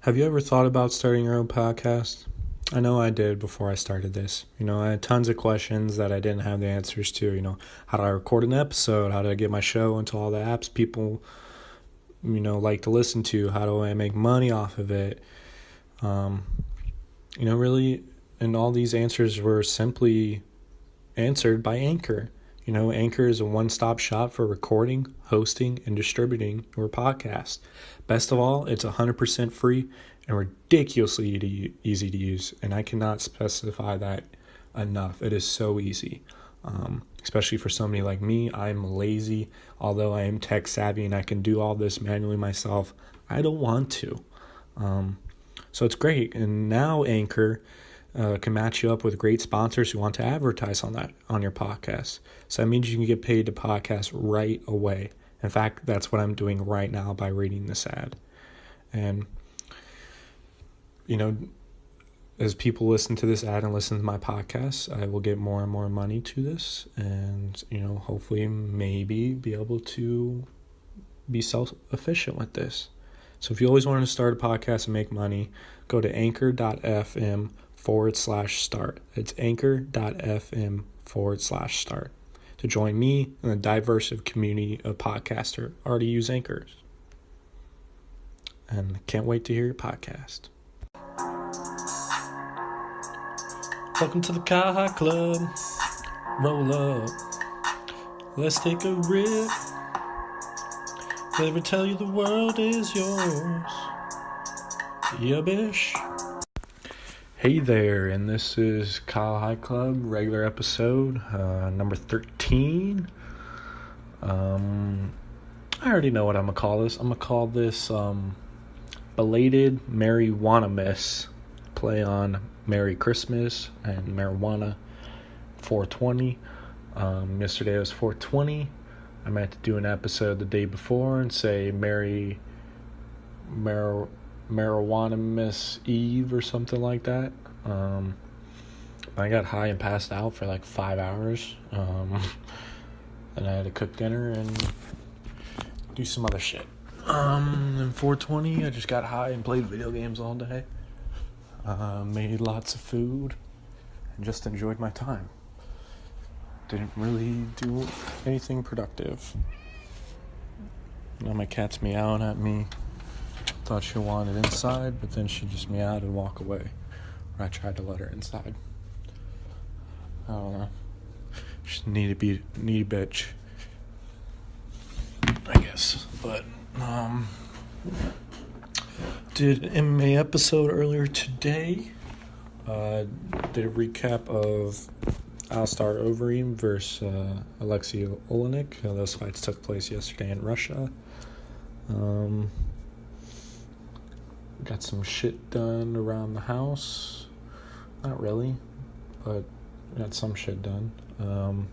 Have you ever thought about starting your own podcast? I know I did before I started this. I had tons of questions that I didn't have the answers to. How do I record an episode? How do I get my show into all the apps people, like to listen to? How do I make money off of it? Really, and all these answers were simply answered by Anchor. Anchor is a one-stop shop for recording, hosting, and distributing your podcast. Best of all, it's 100% free and ridiculously easy to use, and I cannot specify that enough. It is so easy, especially for somebody like me. I'm lazy. Although I am tech savvy and I can do all this manually myself, I don't want to. So it's great. And now Anchor can match you up with great sponsors who want to advertise on your podcast. So that means you can get paid to podcast right away. In fact, that's what I'm doing right now by reading this ad. And, as people listen to this ad and listen to my podcast, I will get more and more money to this. And, hopefully maybe be able to be self-efficient with this. So if you always want to start a podcast and make money, go to anchor.fm/start. It's anchor.fm/start to join me and a diverse community of podcasters already use Anchors. And can't wait to hear your podcast. Welcome to the Kaha Club. Roll up. Let's take a rip. Never tell you the world is yours. Yeah, bish. Hey there, and this is Kyle High Club, regular episode, number 13. I already know what I'm going to call this. I'm going to call this Belated Mari-Juana Miss. Play on Merry Christmas and Marijuana 420. Yesterday was 420. I meant to do an episode the day before and say Marijuana Miss Eve or something like that. I got high and passed out for like 5 hours. And I had to cook dinner and do some other shit. And 420, I just got high and played video games all day. Made lots of food and just enjoyed my time. Didn't really do anything productive. Now my cat's meowing at me. Thought she wanted inside, but then she just meowed and walked away. Or I tried to let her inside. I don't know. She's a needy bitch, I guess. But did an MMA episode earlier today. Did a recap of Alistar Overeem versus Alexei Oleinik. Those fights took place yesterday in Russia. Got some shit done around the house. Not really, but got some shit done. And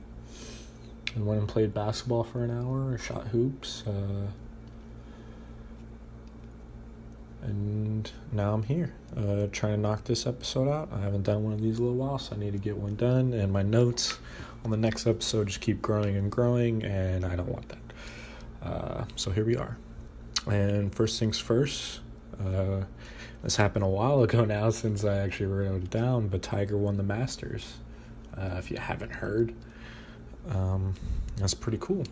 went and played basketball for an hour, shot hoops. And now I'm here, trying to knock this episode out. I haven't done one of these in a little while, so I need to get one done. And my notes on the next episode just keep growing and growing, and I don't want that. So here we are. And first things first, this happened a while ago now since I actually wrote it down, but Tiger won the Masters. If you haven't heard, that's pretty cool.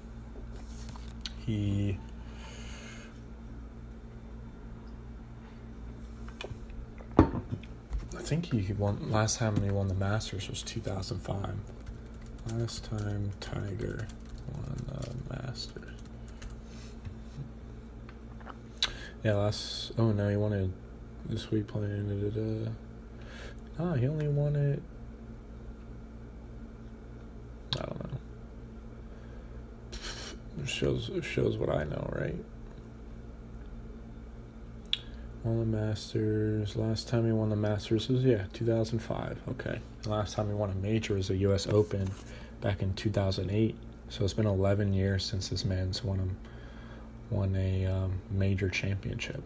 I think he won, last time he won the Masters was 2005. Last time Tiger won the Masters. Yeah, he won it this week playing he only won it, I don't know. It shows what I know, right? Won the Masters. Last time he won the Masters was 2005. Okay. The last time he won a major was a U.S. Open back in 2008. So it's been 11 years since this man's won a major championship.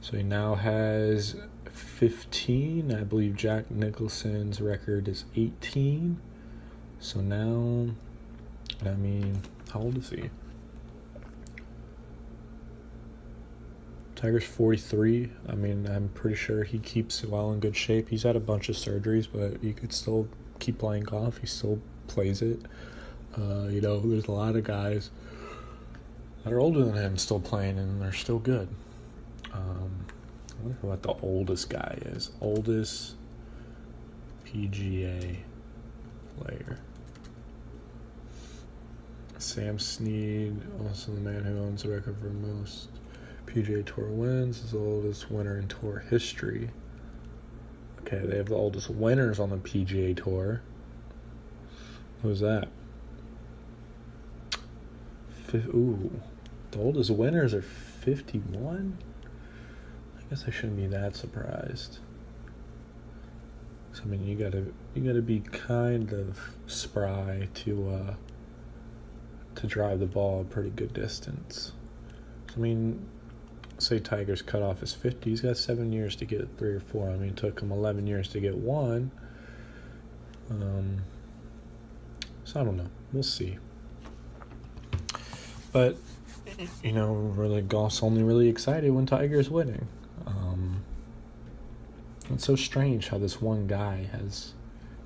So he now has 15. I believe Jack Nicholson's record is 18. So now, how old is he? Tiger's 43. I mean, I'm pretty sure he keeps well in good shape. He's had a bunch of surgeries, but he could still keep playing golf. He still plays it. There's a lot of guys that are older than him still playing, and they're still good. I wonder what the oldest guy is. Oldest PGA player. Sam Snead, also the man who owns the record for most PGA Tour wins, is the oldest winner in Tour history. Okay, they have the oldest winners on the PGA Tour. Who's that? The oldest winners are 51? I guess I shouldn't be that surprised. So, I mean, you gotta be kind of spry to drive the ball a pretty good distance. So, I mean, say Tiger's cut off his 50, he's got 7 years to get 3 or 4. I mean, it took him 11 years to get 1. So I don't know. We'll see. But, really, golf's only really excited when Tiger's winning. It's so strange how this one guy has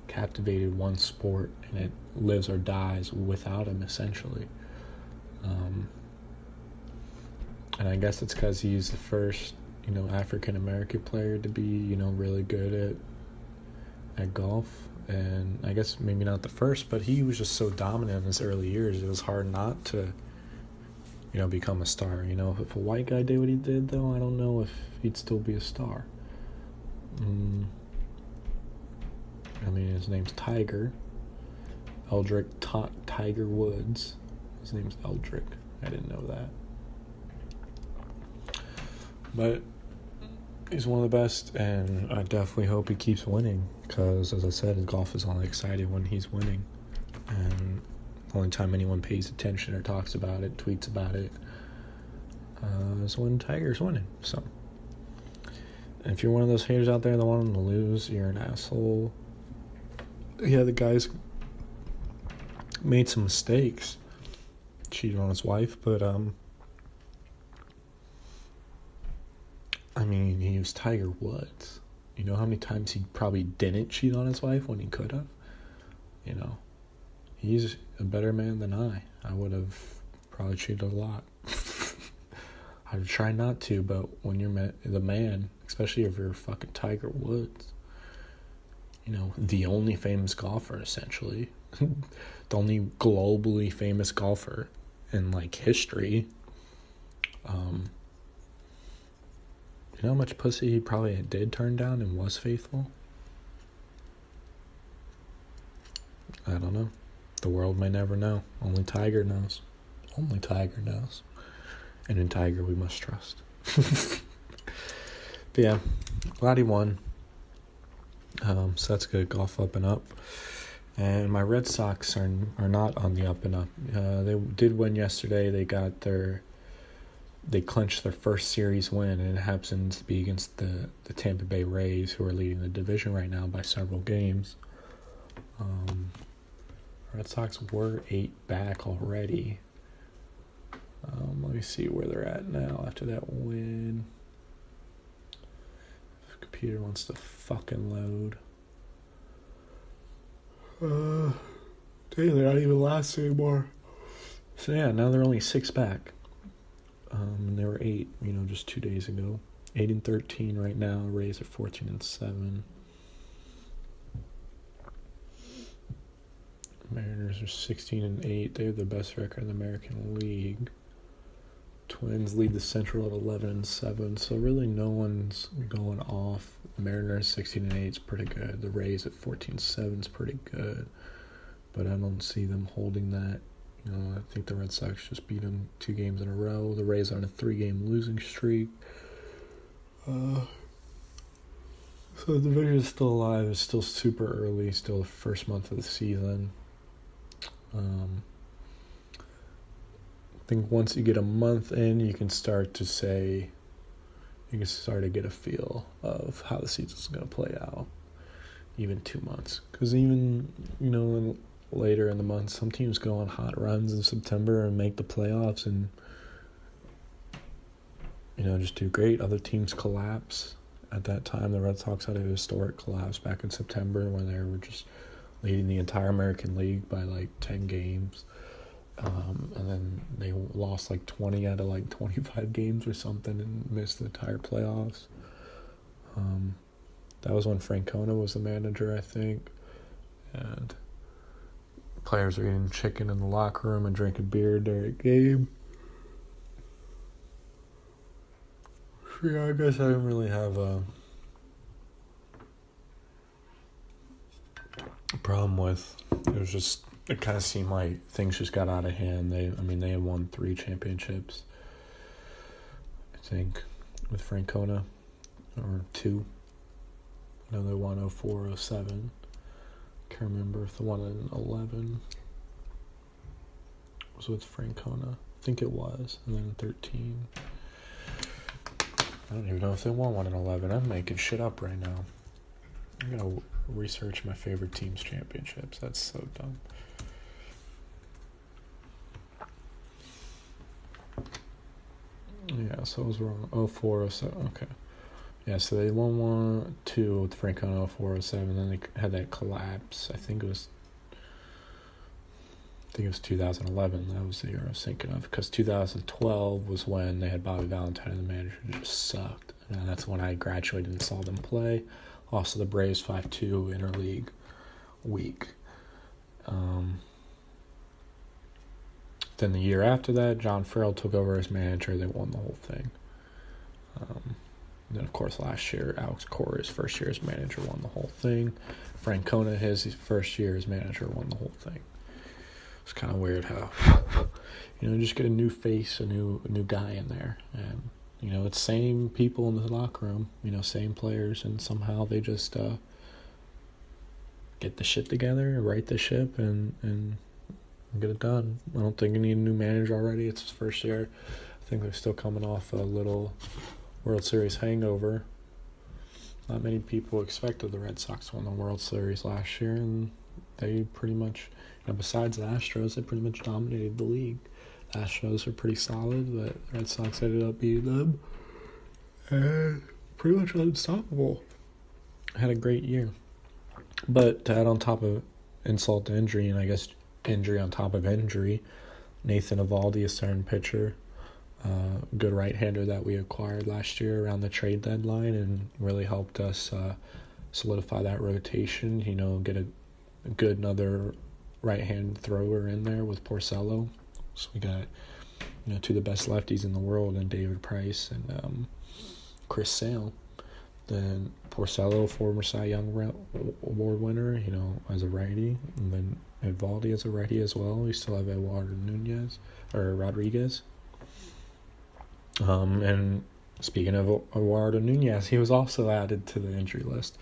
captivated one sport and it lives or dies without him, essentially. And I guess it's because he's the first, African-American player to be, really good at golf. And I guess maybe not the first, but he was just so dominant in his early years. It was hard not to, become a star. If a white guy did what he did, though, I don't know if he'd still be a star. I mean, his name's Tiger. Eldrick Tiger Woods. His name's Eldrick. I didn't know that. But he's one of the best, and I definitely hope he keeps winning, because, as I said, golf is only exciting when he's winning. And the only time anyone pays attention or talks about it, tweets about it, is when Tiger's winning. So, and if you're one of those haters out there that want him to lose, you're an asshole. Yeah, the guy's made some mistakes. Cheated on his wife, but, I mean, he was Tiger Woods. You know how many times he probably didn't cheat on his wife when he could have? He's a better man than I. I would have probably cheated a lot. I would try not to, but when you're the man, especially if you're fucking Tiger Woods, the only famous golfer, essentially, the only globally famous golfer in, history, you know how much pussy he probably did turn down and was faithful? I don't know. The world may never know. Only Tiger knows. Only Tiger knows. And in Tiger we must trust. But yeah, glad he won. So that's good. Golf up and up. And my Red Sox are not on the up and up. They did win yesterday. They clinched their first series win, and it happens to be against the Tampa Bay Rays, who are leading the division right now by several games. Red Sox were 8 back already. Let me see where they're at now after that win. The computer wants to fucking load. Dang, they're not even last anymore. So yeah, now they're only 6 back. And they were 8, just 2 days ago. 8-13 right now. Rays are 14-7. Mariners are 16-8. They have the best record in the American League. Twins lead the Central at 11-7. So really, no one's going off. The Mariners 16-8 is pretty good. The Rays at 14-7 is pretty good, but I don't see them holding that. I think the Red Sox just beat them 2 games in a row. The Rays are on a 3-game losing streak. So the division is still alive. It's still super early. Still the first month of the season. I think once you get a month in, you can start to get a feel of how the season's going to play out. Even 2 months. Because even, later in the month, some teams go on hot runs in September and make the playoffs, and just do great. Other teams collapse. At that time, the Red Sox had a historic collapse back in September when they were just leading the entire American League by 10 games. And then they lost 20 out of 25 games or something and missed the entire playoffs. That was when Francona was the manager, I think. And players were eating chicken in the locker room and drinking beer during a game. Yeah, I guess I didn't really have a problem with it. Was just, it kind of seemed like things just got out of hand. They had won 3 championships, I think, with Francona, or 2. I know they won 04, 07. Can't remember if the one in 11 was with Francona. I think it was, and then 13. I don't even know if they won one in 11. I'm making shit up right now. I'm going to research my favorite team's championships. That's so dumb. Yeah, so I was wrong. 04, 07. Okay. Yeah, so they won 2 with Francona 04, 07. Then they had that collapse. I think it was 2011. That was the year I was thinking of, because 2012 was when they had Bobby Valentine, the manager, just sucked. And that's when I graduated and saw them play. Lost to the Braves 5-2 interleague week. Then the year after that, John Farrell took over as manager. They won the whole thing. Then, of course, last year, Alex Cora, his first year as manager, won the whole thing. Francona, his first year as manager, won the whole thing. It's kind of weird how, just get a new face, a new guy in there. And, it's same people in the locker room, same players, and somehow they just get the shit together, right the ship, and get it done. I don't think you need a new manager already. It's his first year. I think they're still coming off a little World Series hangover. Not many people expected the Red Sox to win the World Series last year, and they pretty much, besides the Astros, they pretty much dominated the league. The Astros are pretty solid, but the Red Sox ended up beating them, and pretty much unstoppable. Had a great year. But to add on top of insult to injury, and I guess injury on top of injury, Nathan Evoldi, a starting pitcher, good right-hander that we acquired last year around the trade deadline, and really helped us solidify that rotation, get a good another right-hand thrower in there with Porcello. So we got, 2 of the best lefties in the world, and David Price and Kris Sale. Then Porcello, former Cy Young Award winner, as a righty, and then Evoldi as a righty as well. We still have Eduardo Nunez, or Rodriguez. And speaking of Eduardo Nunez, he was also added to the injury list.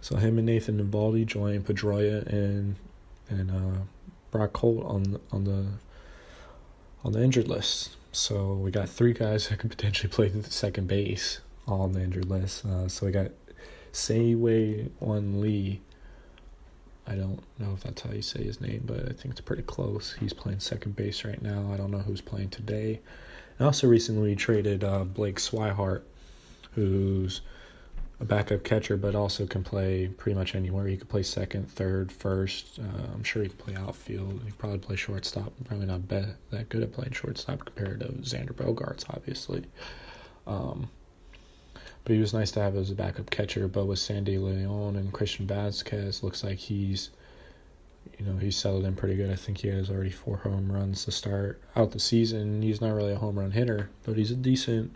So him and Nathan Evoldi joined Pedroia and Brock Holt on the injured list. So we got 3 guys that could potentially play the second base all on the injured list. So we got Sei-Wei-Wan Lee. I don't know if that's how you say his name, but I think it's pretty close. He's playing second base right now. I don't know who's playing today. And also recently traded Blake Swihart, who's a backup catcher, but also can play pretty much anywhere. He could play second, third, first. I'm sure he can play outfield. He could probably play shortstop. Probably not that good at playing shortstop compared to Xander Bogaerts, obviously. But he was nice to have as a backup catcher. But with Sandy Leon and Christian Vasquez, looks like he's settled in pretty good. I think he has already 4 home runs to start out the season. He's not really a home run hitter, but he's a decent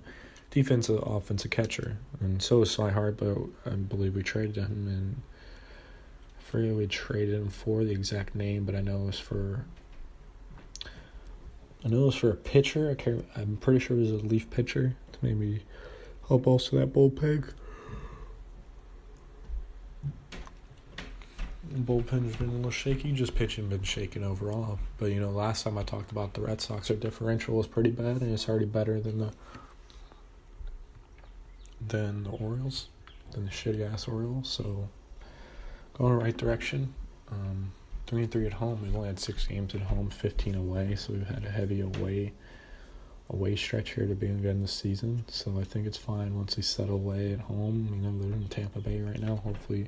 defensive, offensive catcher. And so is Swihart, but I believe we traded him, and I forget what we traded him for, the exact name, but I know it was for a pitcher. I'm pretty sure it was a relief pitcher to maybe help bolster that bullpen. The bullpen has been a little shaky. Just pitching been shaking overall. But, last time I talked about the Red Sox, their differential was pretty bad, and it's already better than the Orioles, than the shitty-ass Orioles. So, going in the right direction. 3-3 at home. We've only had 6 games at home, 15 away, so we've had a heavy away away stretch here to begin the season, so I think it's fine once they settle away at home. They're in Tampa Bay right now. Hopefully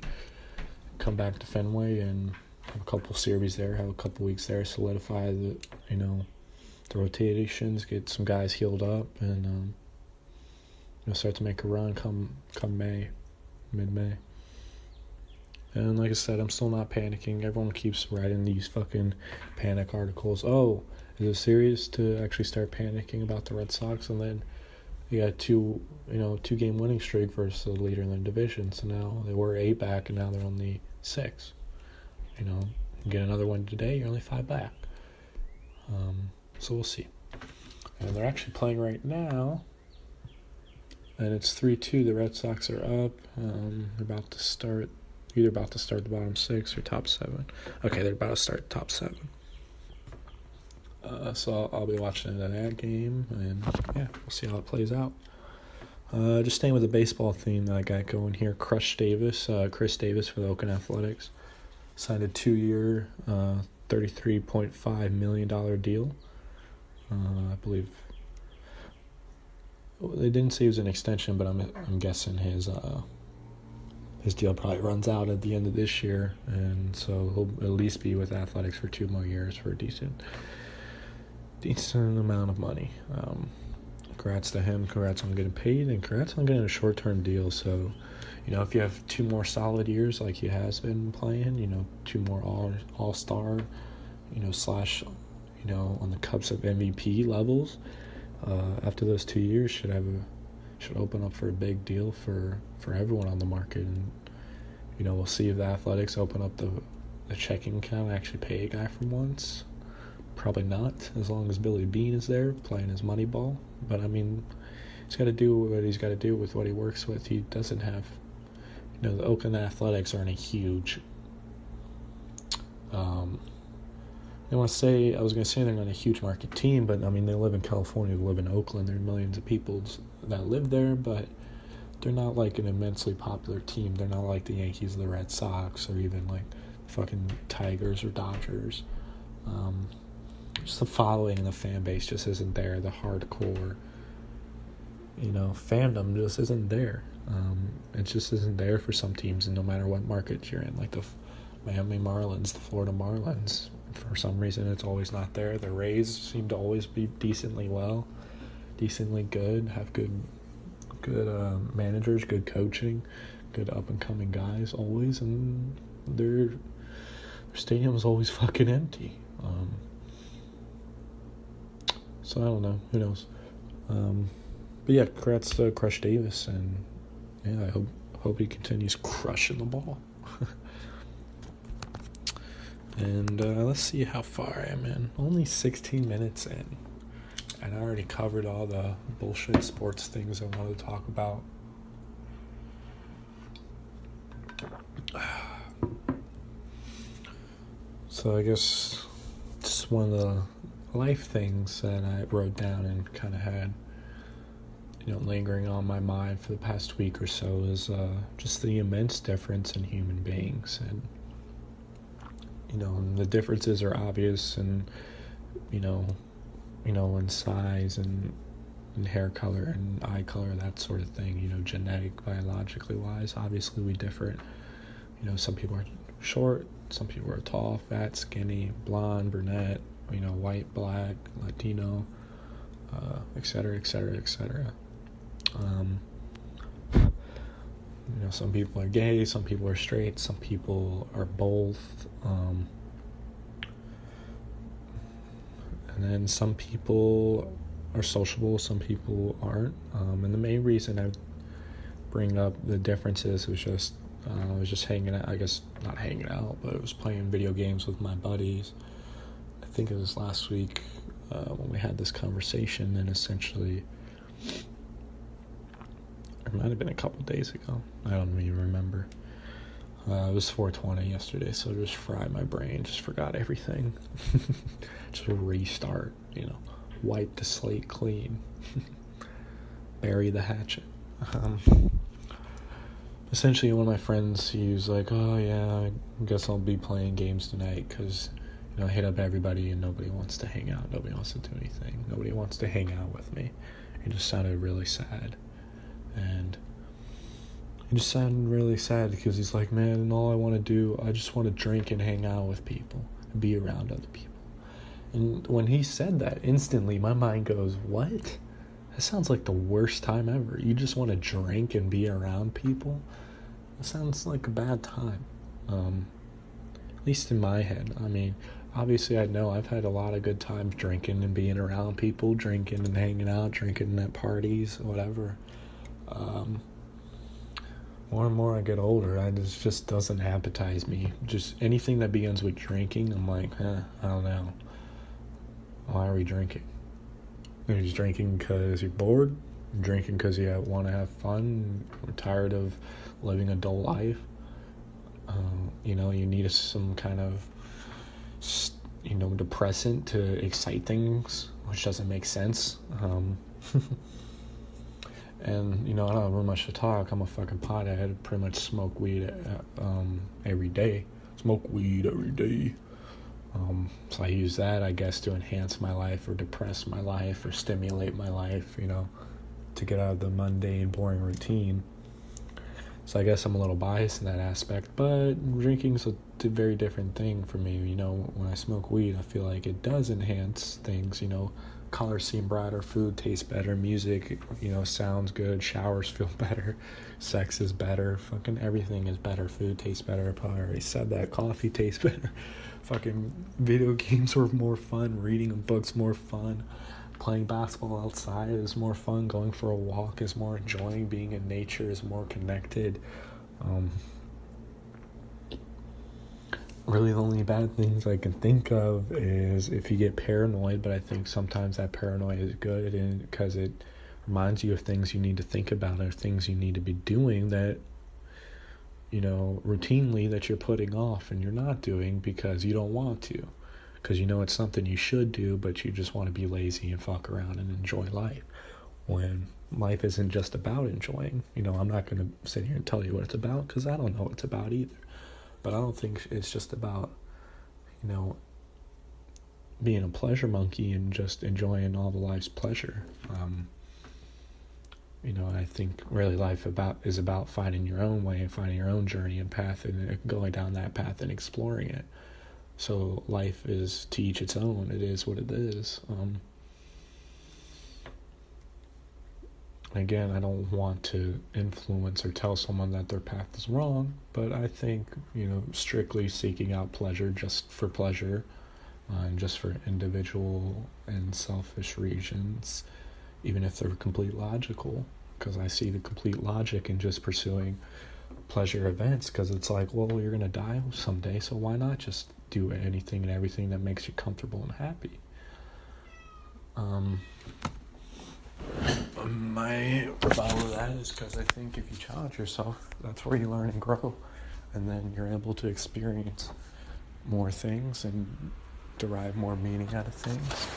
come back to Fenway and have a couple series there, have a couple weeks there, solidify the rotations, get some guys healed up, and start to make a run come mid-May. And like I said, I'm still not panicking. Everyone keeps writing these fucking panic articles. Oh, is it serious to actually start panicking about the Red Sox? And then you got two-game winning streak versus the leader in the division. So now they were 8 back, and now they're only 6. You get another one today, you're only 5 back. So we'll see. And they're actually playing right now, and it's 3-2. The Red Sox are up. They're about to start. Either about to start the bottom 6 or top 7. Okay, they're about to start top 7. So I'll be watching that game, and yeah, we'll see how it plays out. Just staying with the baseball theme that I got going here. Kris Davis for the Oakland Athletics signed a 2-year, $33.5 million deal. I believe they didn't say it was an extension, but I'm guessing his deal probably runs out at the end of this year, and so he'll at least be with Athletics for 2 more years for a decent amount of money. Congrats to him. Congrats on getting paid, and congrats on getting a short-term deal. So, if you have 2 more solid years like he has been playing, 2 more all-star, slash, on the Cubs of MVP levels, after those 2 years should open up for a big deal for everyone on the market. And we'll see if the Athletics open up the checking account and actually pay a guy for once. Probably not, as long as Billy Beane is there playing his money ball. But he's got to do what he's got to do with what he works with. He doesn't have, the Oakland Athletics aren't a huge I was going to say they're not a huge market team, but, they live in California, they live in Oakland. There are millions of people that live there, but they're not like an immensely popular team. They're not like the Yankees or the Red Sox or even like fucking Tigers or Dodgers. Just the following and the fan base just isn't there. The hardcore, fandom just isn't there. It just isn't there for some teams, and no matter what market you're in, like the Miami Marlins, the Florida Marlins, for some reason it's always not there. The Rays seem to always be decently good, have good managers, good coaching, good up-and-coming guys always, and their stadium is always fucking empty. So I don't know. Who knows? But yeah, congrats to Kris Davis, and yeah, I hope he continues crushing the ball. And let's see how far I am in. Only 16 minutes in. And I already covered all the bullshit sports things I wanted to talk about. So I guess just one of the life things that I wrote down and kind of had, lingering on my mind for the past week or so is just the immense difference in human beings. And the differences are obvious, and in size and hair color and eye color, that sort of thing. Genetic, biologically wise, obviously we differ. Some people are short, some people are tall, fat, skinny, blonde, brunette, white, black, Latino, etc., etc., etc. Some people are gay, some people are straight, some people are both, and then some people are sociable, some people aren't, and the main reason I bring up the differences was just I was just hanging out, I guess not hanging out, but I was playing video games with my buddies. I think it was last week when we had this conversation, and essentially it might have been a couple days ago. I don't even remember. It was 420 yesterday, so just fried my brain. Just forgot everything. Just restart, wipe the slate clean. Bury the hatchet. Essentially, one of my friends, he was like, oh yeah, I guess I'll be playing games tonight because, hit up everybody and nobody wants to hang out. Nobody wants to do anything. Nobody wants to hang out with me. It just sounded really sad. And it just sounded really sad because he's like, man, and all I want to do, I just want to drink and hang out with people and be around other people. And when he said that, instantly my mind goes, what? That sounds like the worst time ever. You just want to drink and be around people? That sounds like a bad time. At least in my head. I mean, obviously I know I've had a lot of good times drinking and being around people, drinking and hanging out, drinking at parties, whatever. More and more I get older, it just doesn't appetize me. Just anything that begins with drinking, I'm like, I don't know. Why are we drinking? You're just drinking because you're bored? You're drinking because you want to have fun? You're tired of living a dull life? You need some kind of, depressant to excite things, which doesn't make sense. And, I don't have much to talk. I'm a fucking pothead. Pretty much smoke weed every day. Smoke weed every day. So I use that, I guess, to enhance my life or depress my life or stimulate my life, to get out of the mundane, boring routine. So I guess I'm a little biased in that aspect, but drinking's a very different thing for me. When I smoke weed, I feel like it does enhance things, colors seem brighter, food tastes better, music, sounds good, showers feel better, sex is better, fucking everything is better, food tastes better. I probably already said that. Coffee tastes better. Fucking video games are more fun, reading a book's more fun, playing basketball outside is more fun, going for a walk is more enjoying, being in nature is more connected. Really the only bad things I can think of is if you get paranoid, but I think sometimes that paranoia is good because it reminds you of things you need to think about or things you need to be doing that, routinely that you're putting off and you're not doing because you don't want to. Because it's something you should do, but you just want to be lazy and fuck around and enjoy life. When life isn't just about enjoying. I'm not going to sit here and tell you what it's about because I don't know what it's about either. But I don't think it's just about, being a pleasure monkey and just enjoying all the life's pleasure. I think really life is about finding your own way and finding your own journey and path and going down that path and exploring it. So life is to each its own. It is what it is. Again, I don't want to influence or tell someone that their path is wrong, but I think, strictly seeking out pleasure just for pleasure and just for individual and selfish reasons, even if they're complete logical, because I see the complete logic in just pursuing pleasure events, because it's like, well, you're going to die someday, so why not just do anything and everything that makes you comfortable and happy? My rebuttal to that is because I think if you challenge yourself, that's where you learn and grow, and then you're able to experience more things and derive more meaning out of things.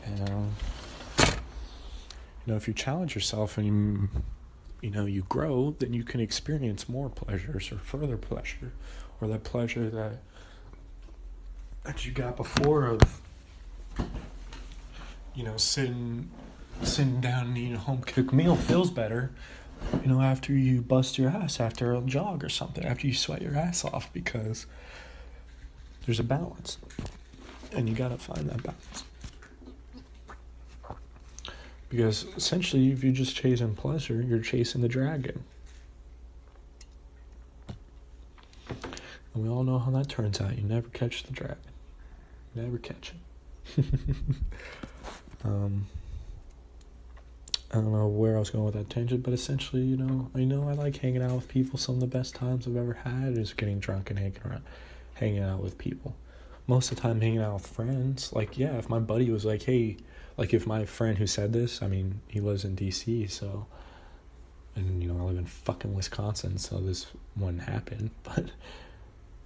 And if you challenge yourself and you grow, then you can experience more pleasures or further pleasure, or that pleasure that you got before of sitting down and eating a home-cooked meal feels better, after you bust your ass after a jog or something, after you sweat your ass off, because there's a balance, and you gotta find that balance. Because essentially, if you're just chasing pleasure, you're chasing the dragon. And we all know how that turns out. You never catch the dragon. Never catch it. I don't know where I was going with that tangent, but essentially, I like hanging out with people. Some of the best times I've ever had is getting drunk and hanging out with people. Most of the time, hanging out with friends. Like, yeah, if my buddy was like, hey, like if my friend who said this, he lives in D.C., so, and, I live in fucking Wisconsin, so this wouldn't happen, but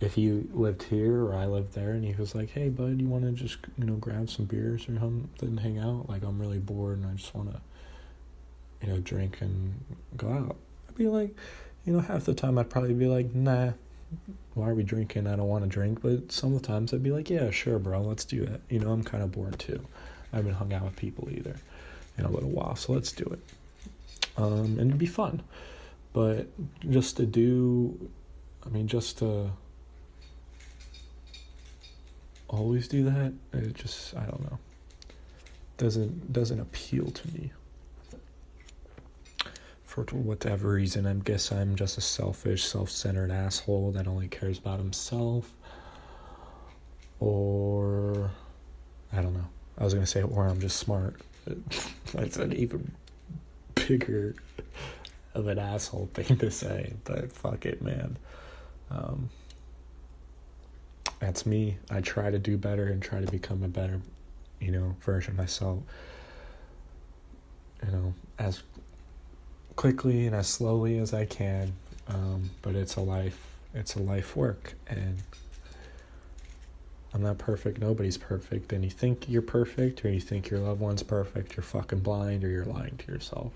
if he lived here or I lived there and he was like, hey, bud, you want to just, grab some beers or something and hang out? Like, I'm really bored and I just want to, drink and go out. I'd be like, half the time I'd probably be like, nah, why are we drinking? I don't want to drink. But sometimes I'd be like, yeah, sure, bro, let's do that. I'm kind of bored too. I haven't hung out with people either in a little while, so let's do it. And it'd be fun. But just to always do that, it just, I don't know, doesn't appeal to me. For whatever reason, I guess I'm just a selfish, self-centered asshole that only cares about himself. Or, I don't know. I was going to say, or I'm just smart. That's an even bigger of an asshole thing to say, but fuck it, man. That's me. I try to do better and try to become a better, version of myself. As quickly and as slowly as I can. But it's a life work, and I'm not perfect. Nobody's perfect. And you think you're perfect, or you think your loved one's perfect, you're fucking blind, or you're lying to yourself.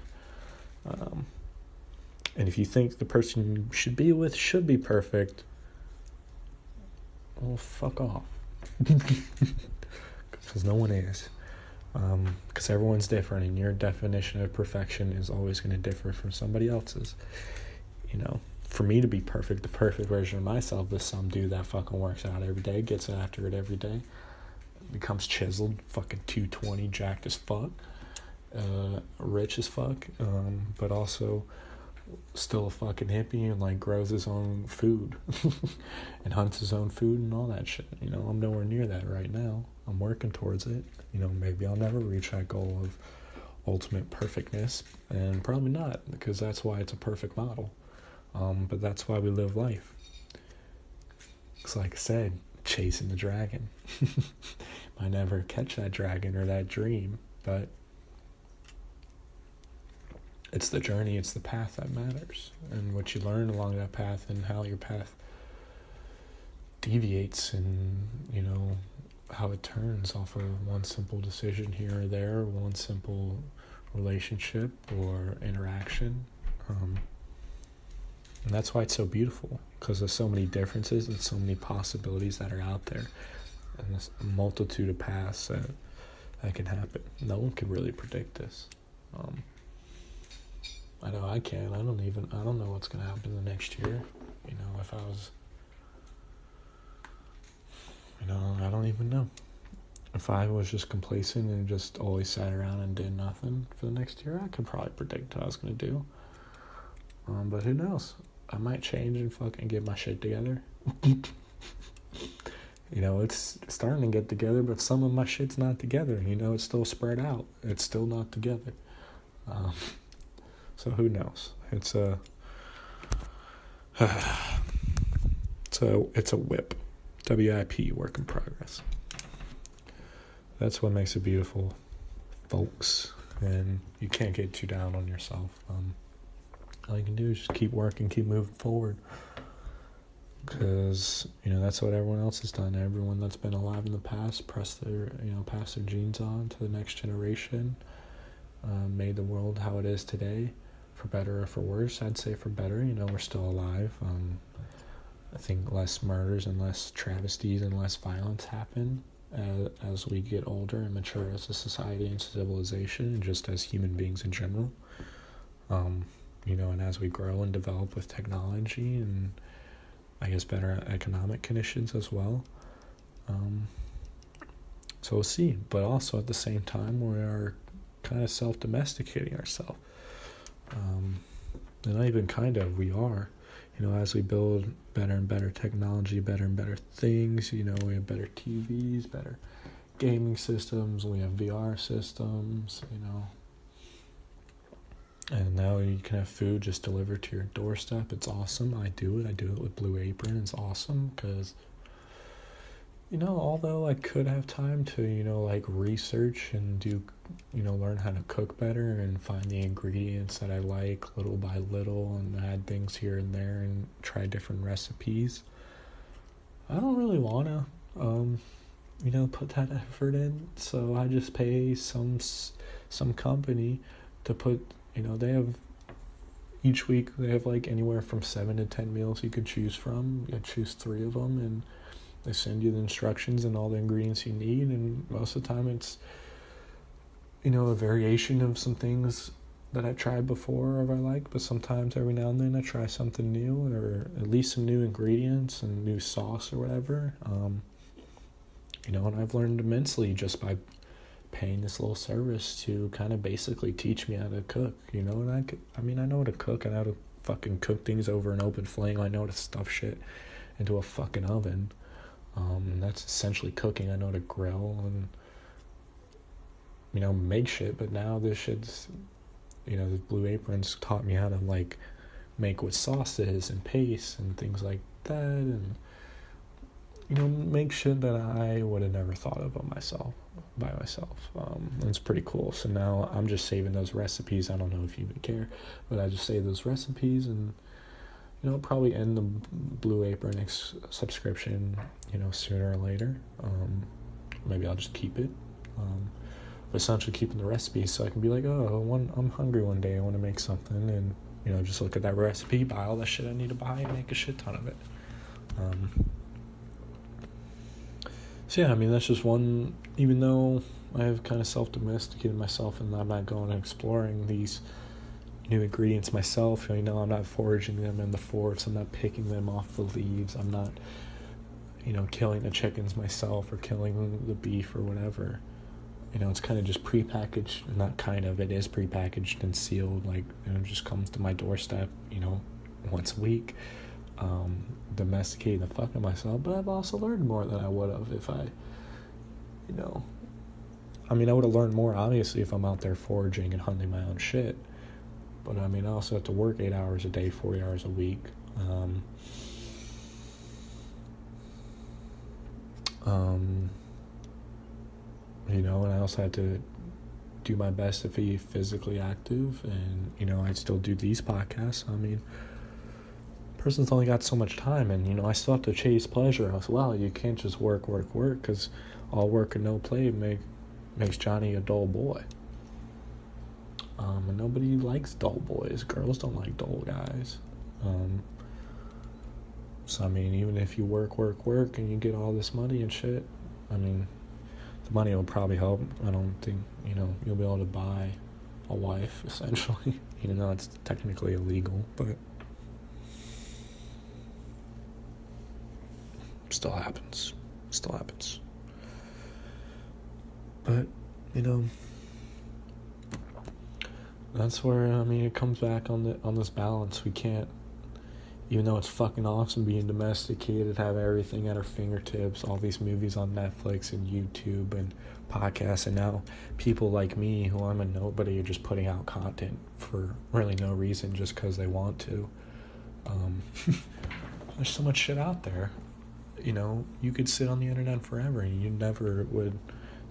And if you think the person you should be with should be perfect, well, fuck off. Because no one is. Because everyone's different, and your definition of perfection is always going to differ from somebody else's. For me to be perfect, the perfect version of myself is some dude that fucking works out every day, gets after it every day, becomes chiseled, fucking 220, jacked as fuck, rich as fuck, but also still a fucking hippie and grows his own food and hunts his own food and all that shit. I'm nowhere near that right now. I'm working towards it. Maybe I'll never reach that goal of ultimate perfectness, and probably not, because that's why it's a perfect model. But that's why we live life. It's like I said, chasing the dragon. Might never catch that dragon or that dream, but it's the journey, it's the path that matters, and what you learn along that path, and how your path deviates, and how it turns off of one simple decision here or there, one simple relationship or interaction. And that's why it's so beautiful, because there's so many differences and so many possibilities that are out there, and this multitude of paths that can happen. No one can really predict this. I know I can. I don't know what's going to happen the next year. If I was, I don't even know. If I was just complacent and just always sat around and did nothing for the next year, I could probably predict what I was going to do. But who knows? I might change and fucking get my shit together. It's starting to get together, but some of my shit's not together. It's still spread out. It's still not together. So who knows? It's a WIP. WIP, work in progress. That's what makes it beautiful, folks. And you can't get too down on yourself. All you can do is just keep working, keep moving forward. Because, that's what everyone else has done. Everyone that's been alive in the past pass their genes on to the next generation. Made the world how it is today, for better or for worse. I'd say for better. We're still alive. I think less murders and less travesties and less violence happen as we get older and mature as a society and civilization, and just as human beings in general. And as we grow and develop with technology and I guess better economic conditions as well. So we'll see. But also at the same time, we are kind of self-domesticating ourselves. And not even kind of, we are. As we build better and better technology, better and better things, we have better TVs, better gaming systems, we have VR systems, and now you can have food just delivered to your doorstep. It's awesome. I do it with Blue Apron. It's awesome because, although I could have time to, research and do, learn how to cook better and find the ingredients that I like little by little and add things here and there and try different recipes, I don't really want to, put that effort in. So I just pay some company to put, they have each week they have like anywhere from 7 to 10 meals you could choose from. You choose 3 of them, and they send you the instructions and all the ingredients you need. And most of the time it's, a variation of some things that I tried before or I like, but sometimes every now and then I try something new, or at least some new ingredients and new sauce or whatever. And I've learned immensely just by paying this little service to kind of basically teach me how to cook, and I know how to cook. I know how to fucking cook things over an open flame. I know how to stuff shit into a fucking oven. And that's essentially cooking. I know how to grill and, make shit, but now this shit's, the Blue Apron's taught me how to, like, make with sauces and paste and things like that, and, make shit that I would have never thought of by myself. It's pretty cool. So now I'm just saving those recipes. I don't know if you even care, but I just save those recipes, and, probably end the Blue Apron subscription, sooner or later. Maybe I'll just keep it. But essentially keeping the recipes so I can be like, I'm hungry one day, I want to make something, and, just look at that recipe, buy all the shit I need to buy, and make a shit ton of it. So yeah, that's just one, even though I have kind of self-domesticated myself and I'm not going and exploring these new ingredients myself, I'm not foraging them in the forest, I'm not picking them off the leaves, I'm not, killing the chickens myself or killing the beef or whatever. It's kind of just prepackaged, it is prepackaged and sealed, like, it just comes to my doorstep, once a week. Domesticating the fuck out of myself, but I've also learned more than I would have if I would have learned more, obviously, if I'm out there foraging and hunting my own shit, but I also have to work 8 hours a day, 40 hours a week, and I also had to do my best to be physically active, and, I still do these podcasts. Person's only got so much time, and, I still have to chase pleasure as well. You can't just work, because all work and no play makes Johnny a dull boy. And nobody likes dull boys. Girls don't like dull guys. So, even if you work, and you get all this money and shit, the money will probably help. I don't think, you'll be able to buy a wife, essentially, even though it's technically illegal, but still happens. But, that's where, it comes back on this balance. We can't, even though it's fucking awesome being domesticated, have everything at our fingertips, all these movies on Netflix and YouTube and podcasts, and now people like me, who I'm a nobody, are just putting out content for really no reason, just because they want to. There's so much shit out there. You could sit on the internet forever and you never would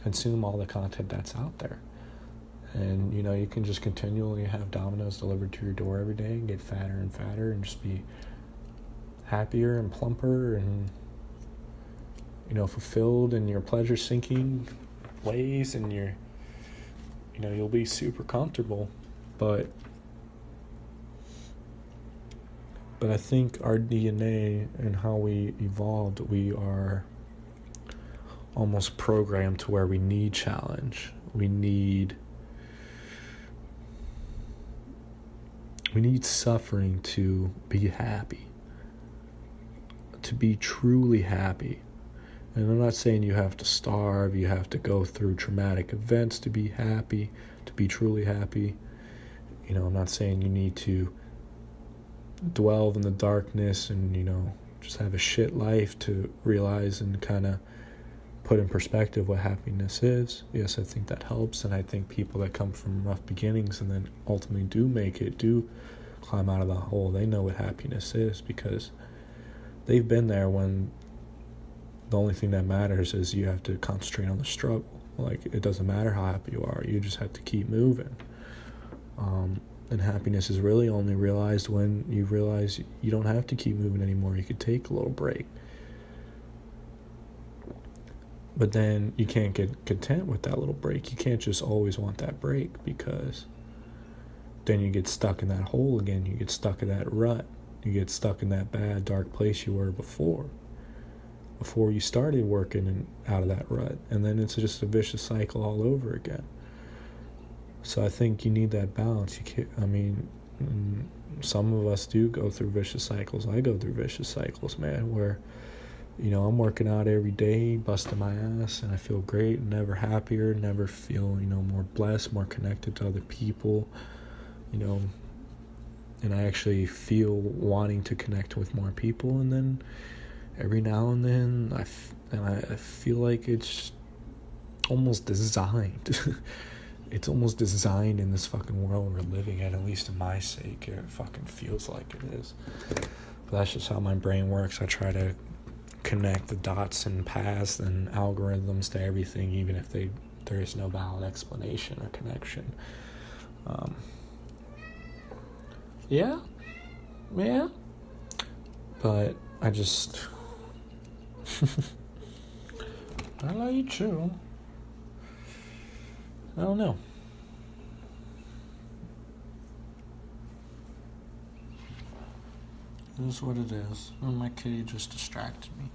consume all the content that's out there. And, you can just continually have Domino's delivered to your door every day and get fatter and fatter and just be happier and plumper and, fulfilled in your pleasure-seeking ways, and you'll be super comfortable. But I think our DNA and how we evolved, we are almost programmed to where we need challenge. We need suffering to be happy, to be truly happy. And I'm not saying you have to starve, you have to go through traumatic events to be happy, to be truly happy. I'm not saying you need to dwell in the darkness and, just have a shit life to realize and kind of put in perspective what happiness is. Yes, I think that helps, and I think people that come from rough beginnings and then ultimately do make it, do climb out of the hole, they know what happiness is, because they've been there when the only thing that matters is you have to concentrate on the struggle. Like, it doesn't matter how happy you are, you just have to keep moving. And happiness is really only realized when you realize you don't have to keep moving anymore. You could take a little break. But then you can't get content with that little break. You can't just always want that break, because then you get stuck in that hole again. You get stuck in that rut. You get stuck in that bad, dark place you were before you started working and out of that rut. And then it's just a vicious cycle all over again. So I think you need that balance. Some of us do go through vicious cycles. I go through vicious cycles, man, where, I'm working out every day, busting my ass, and I feel great, never happier, never feel, more blessed, more connected to other people, and I actually feel wanting to connect with more people. And then every now and then I feel like it's almost designed. It's almost designed in this fucking world we're living in, at least in my sake. It fucking feels like it is. But that's just how my brain works. I try to connect the dots and paths and algorithms to everything, even if there is no valid explanation or connection. Yeah. But I just... I love you too. I don't know. It is what it is. And my kitty just distracted me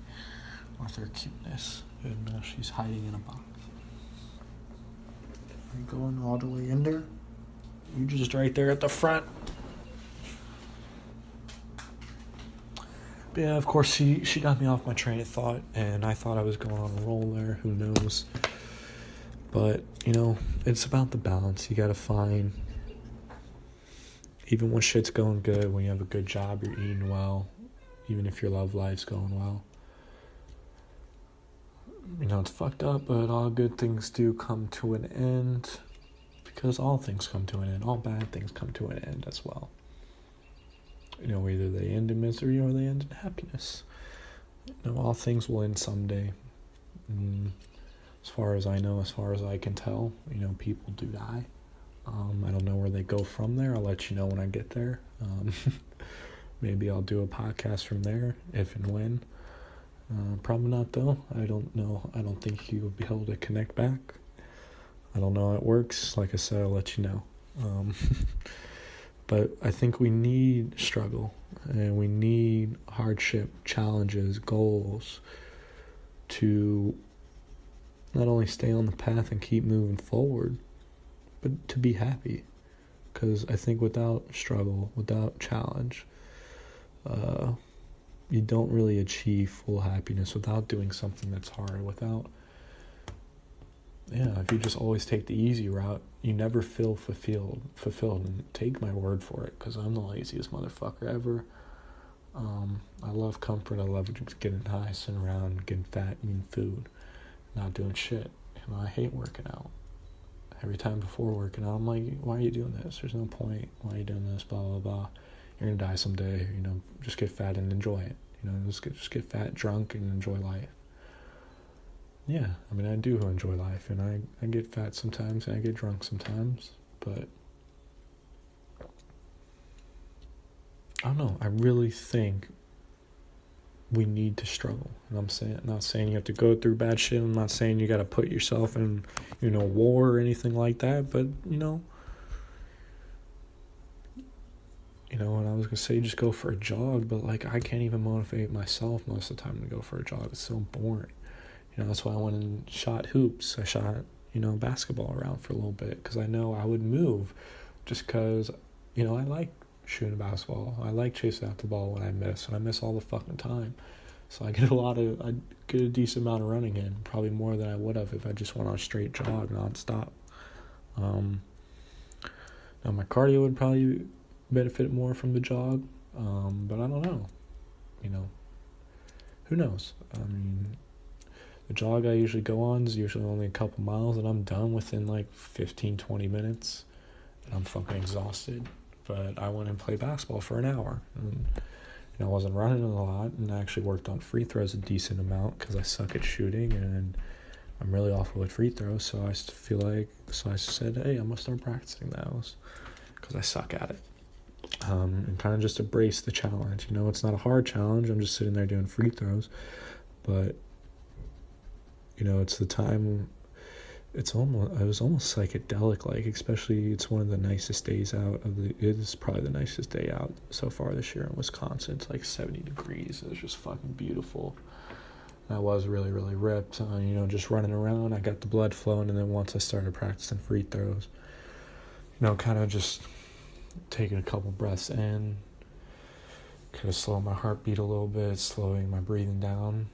with her cuteness. And now she's hiding in a box. Are you going all the way in there? You're just right there at the front. But yeah, of course, she got me off my train of thought. And I thought I was going on a roll there. Who knows? But, it's about the balance. You gotta find, even when shit's going good, when you have a good job, you're eating well, even if your love life's going well. It's fucked up, but all good things do come to an end, because all things come to an end. All bad things come to an end as well. Either they end in misery or they end in happiness. All things will end someday. As far as I know, as far as I can tell, people do die. I don't know where they go from there. I'll let you know when I get there. Maybe I'll do a podcast from there, if and when. Probably not, though. I don't know. I don't think you will be able to connect back. I don't know how it works. Like I said, I'll let you know. But I think we need struggle, and we need hardship, challenges, goals to not only stay on the path and keep moving forward, but to be happy. Because I think without struggle, without challenge, you don't really achieve full happiness. Without doing something that's hard, if you just always take the easy route, you never feel fulfilled. And take my word for it, because I'm the laziest motherfucker ever. I love comfort. I love just getting high, sitting around, getting fat, eating food, not doing shit. I hate working out. Every time before working out, I'm like, why are you doing this? There's no point. Why are you doing this? Blah, blah, blah. You're going to die someday. Just get fat and enjoy it. Just get fat, drunk, and enjoy life. Yeah, I do enjoy life, and I get fat sometimes, and I get drunk sometimes, but I don't know. I really think we need to struggle. And I'm not saying you have to go through bad shit. I'm not saying you got to put yourself in, war or anything like that. But, and I was going to say just go for a jog. But, I can't even motivate myself most of the time to go for a jog. It's so boring. That's why I went and shot hoops. I shot, basketball around for a little bit. Because I know I would move just because, I like shooting basketball. I like chasing out the ball when I miss, and I miss all the fucking time. So I get a decent amount of running in, probably more than I would have if I just went on a straight jog nonstop. Now my cardio would probably benefit more from the jog, but I don't know. Who knows? The jog I usually go on is usually only a couple miles, and I'm done within 15-20 minutes, and I'm fucking exhausted. But I went and played basketball for an hour, and I wasn't running a lot, and I actually worked on free throws a decent amount because I suck at shooting, and I'm really awful at free throws. So I said, hey, I'm gonna start practicing those because I suck at it, and kind of just embrace the challenge. It's not a hard challenge. I'm just sitting there doing free throws, but it's the time it was almost psychedelic, like, especially it's one of the nicest days out it is probably the nicest day out so far this year in Wisconsin. It's like 70 degrees. It was just fucking beautiful. I was really, really ripped, just running around. I got the blood flowing, and then once I started practicing free throws, kind of just taking a couple breaths in, kind of slowing my heartbeat a little bit, slowing my breathing down,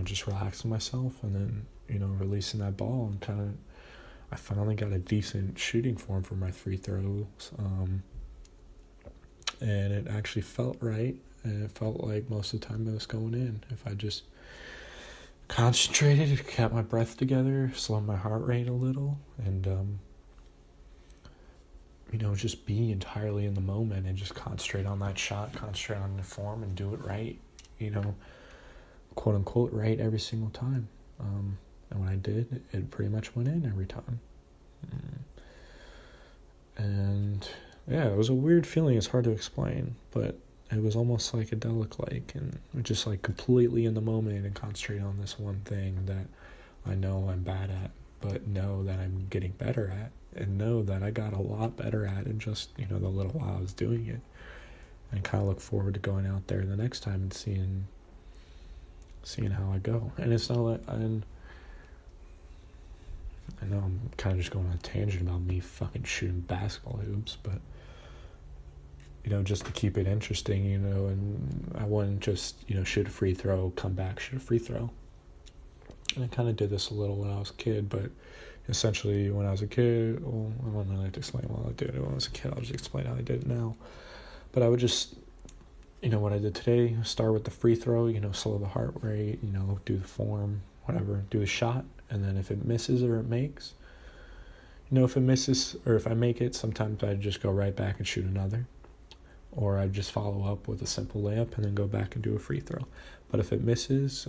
just relaxing myself, and then, releasing that ball, and I finally got a decent shooting form for my free throws, and it actually felt right, and it felt like most of the time it was going in. If I just concentrated, kept my breath together, slowed my heart rate a little, and, just be entirely in the moment and just concentrate on that shot, concentrate on the form, and do it right, quote unquote right every single time. And when I did, it pretty much went in every time. And yeah, it was a weird feeling. It's hard to explain, but it was almost psychedelic-like, and just like completely in the moment and concentrate on this one thing that I know I'm bad at, but know that I'm getting better at, and know that I got a lot better at in just, the little while I was doing it. And kind of look forward to going out there the next time and seeing how I go. And it's not like, I know I'm kind of just going on a tangent about me fucking shooting basketball hoops, but, just to keep it interesting, and I wouldn't just, shoot a free throw, come back, shoot a free throw. And I kind of did this a little when I was a kid, but essentially when I was a kid, well, I don't really like to explain what I did when I was a kid. I'll just explain how I did it now. But I would just, what I did today, start with the free throw, slow the heart rate, do the form, whatever, do the shot. And then if it misses or it makes, if it misses or if I make it, sometimes I just go right back and shoot another. Or I just follow up with a simple layup and then go back and do a free throw. But if it misses,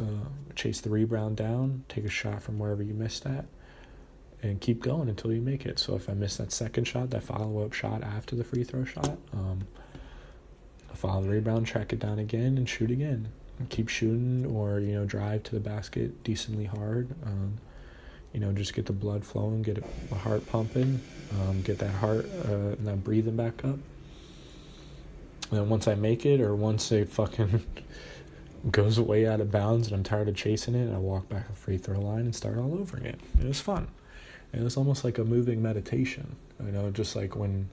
chase the rebound down, take a shot from wherever you missed at, and keep going until you make it. So if I miss that second shot, that follow-up shot after the free throw shot, I follow the rebound, track it down again, and shoot again. And keep shooting, or, drive to the basket decently hard. Just get the blood flowing, get the heart pumping, get that heart and that breathing back up. And then once I make it, or once it fucking goes way out of bounds and I'm tired of chasing it, I walk back to the free throw line and start all over again. It was fun. And it was almost like a moving meditation. Just like when,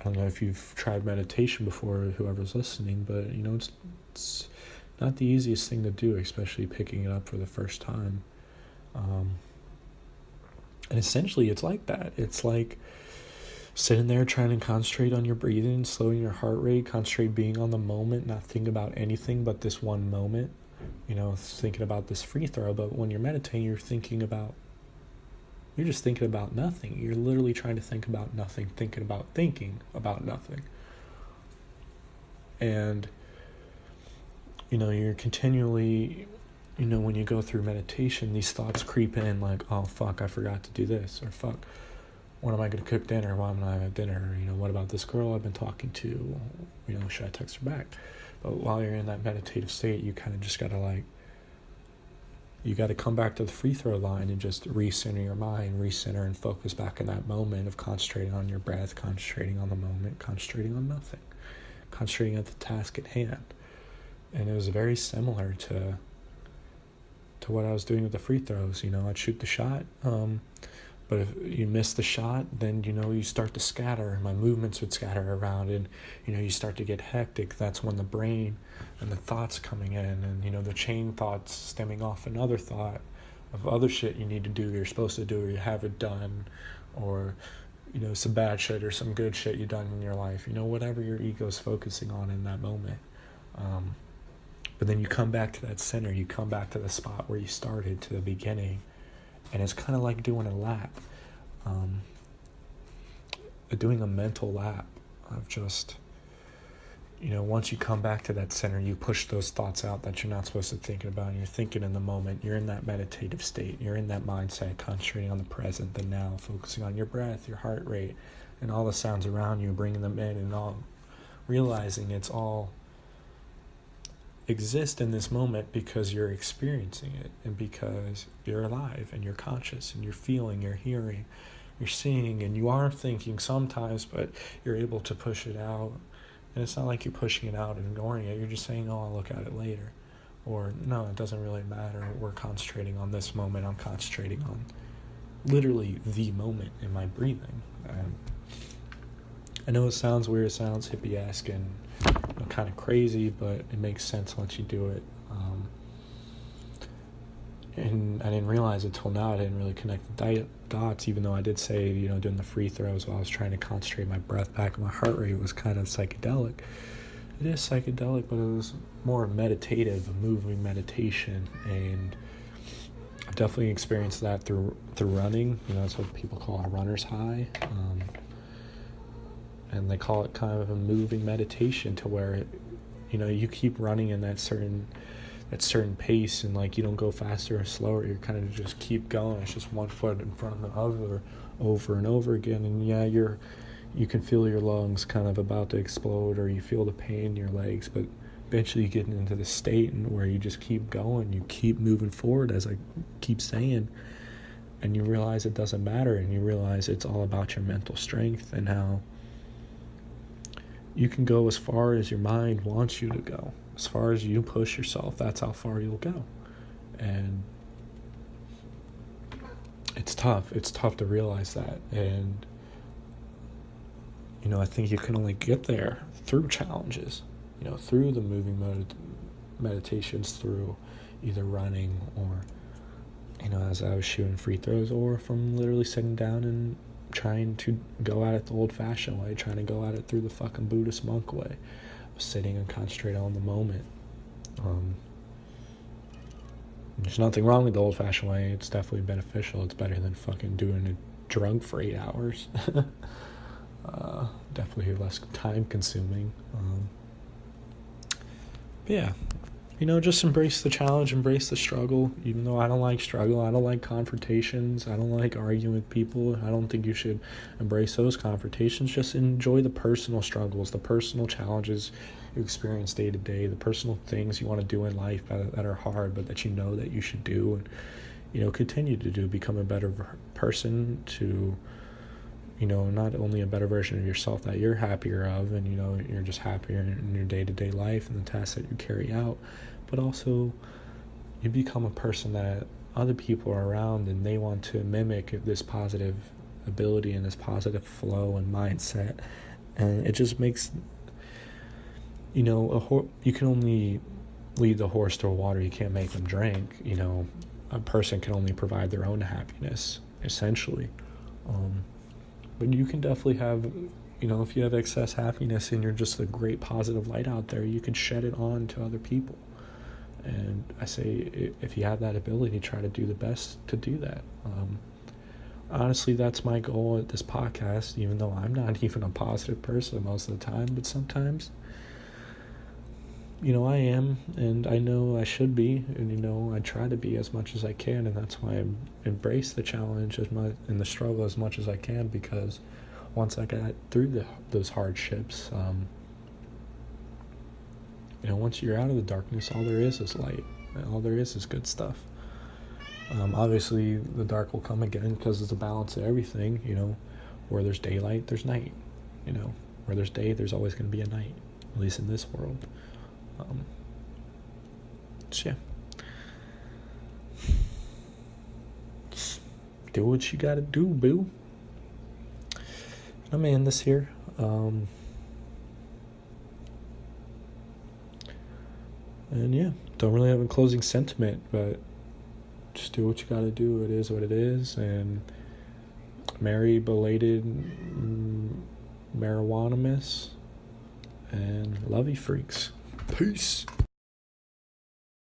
I don't know if you've tried meditation before, whoever's listening, but, it's not the easiest thing to do, especially picking it up for the first time. And essentially it's like that. It's like sitting there trying to concentrate on your breathing, slowing your heart rate, concentrate being on the moment, not thinking about anything but this one moment, thinking about this free throw. But when you're meditating, you're just thinking about nothing. You're literally trying to think about nothing, thinking about nothing. And, you're continually, when you go through meditation, these thoughts creep in like, oh, fuck, I forgot to do this, or fuck, when am I going to cook dinner? Why am I at dinner? What about this girl I've been talking to? Should I text her back? But while you're in that meditative state, you kind of just got to you got to come back to the free throw line and just recenter your mind, recenter and focus back in that moment of concentrating on your breath, concentrating on the moment, concentrating on nothing, concentrating at the task at hand. And it was very similar to what I was doing with the free throws. I'd shoot the shot, but if you miss the shot, then, you start to scatter. My movements would scatter around, and, you start to get hectic. That's when the brain and the thoughts coming in, and, the chain thoughts stemming off another thought of other shit you need to do, you're supposed to do, or you haven't done, or, some bad shit or some good shit you've done in your life, whatever your ego's focusing on in that moment. But then you come back to that center, you come back to the spot where you started, to the beginning. And it's kind of like doing a lap, doing a mental lap of just, once you come back to that center, you push those thoughts out that you're not supposed to think about, and you're thinking in the moment, you're in that meditative state, you're in that mindset, concentrating on the present, the now, focusing on your breath, your heart rate, and all the sounds around you, bringing them in, and all realizing it's all exist in this moment because you're experiencing it, and because you're alive and you're conscious and you're feeling, you're hearing, you're seeing, and you are thinking sometimes, but you're able to push it out. And it's not like you're pushing it out and ignoring it. You're just saying, oh, I'll look at it later. Or, no, it doesn't really matter. We're concentrating on this moment. I'm concentrating on literally the moment in my breathing. I know it sounds weird, it sounds hippie-esque and kind of crazy, but it makes sense once you do it. And I didn't realize it till now. I didn't really connect the dots, even though I did say, doing the free throws while I was trying to concentrate my breath back and my heart rate was kind of psychedelic. It is psychedelic, but it was more meditative, a moving meditation, and I definitely experienced that through running. That's what people call a runner's high, and they call it kind of a moving meditation, to where you keep running in that certain pace, and like you don't go faster or slower. You kind of just keep going. It's just one foot in front of the other, over and over again. And yeah, you can feel your lungs kind of about to explode, or you feel the pain in your legs, but eventually you get into the state where you just keep going, you keep moving forward, as I keep saying, and you realize it doesn't matter, and you realize it's all about your mental strength and how you can go as far as your mind wants you to go. As far as you push yourself, that's how far you'll go. And it's tough. It's tough to realize that. And I think you can only get there through challenges, through the moving meditations, through either running or, as I was shooting free throws, or from literally sitting down and trying to go at it the old-fashioned way, trying to go at it through the fucking Buddhist monk way, of sitting and concentrating on the moment. There's nothing wrong with the old-fashioned way. It's definitely beneficial. It's better than fucking doing a drug for 8 hours. Definitely less time-consuming. But yeah, just embrace the challenge, embrace the struggle. Even though I don't like struggle, I don't like confrontations, I don't like arguing with people, I don't think you should embrace those confrontations. Just enjoy the personal struggles, the personal challenges you experience day to day, the personal things you want to do in life that are hard, but that that you should do, and continue to do. Become a better person, to not only a better version of yourself that you're happier of, and you're just happier in your day-to-day life and the tasks that you carry out, but also you become a person that other people are around and they want to mimic this positive ability and this positive flow and mindset. And it just makes you can only lead the horse to water, you can't make them drink. A person can only provide their own happiness, essentially. But you can definitely have, if you have excess happiness and you're just a great positive light out there, you can shed it on to other people. And I say, if you have that ability, try to do the best to do that. Honestly, that's my goal at this podcast, even though I'm not even a positive person most of the time. But sometimes, I am, and I know I should be, and I try to be as much as I can, and that's why I embrace the challenge and the struggle as much as I can, because once I got through those hardships, once you're out of the darkness, all there is light, and all there is good stuff. Obviously, the dark will come again, because it's a balance of everything. Where there's daylight, there's night. Where there's day, there's always going to be a night, at least in this world. So yeah, just do what you gotta do, boo. I'm gonna end this here. And yeah, don't really have a closing sentiment, but just do what you gotta do. It is what it is. And merry belated Mari-Juana miss, and love you freaks. Peace.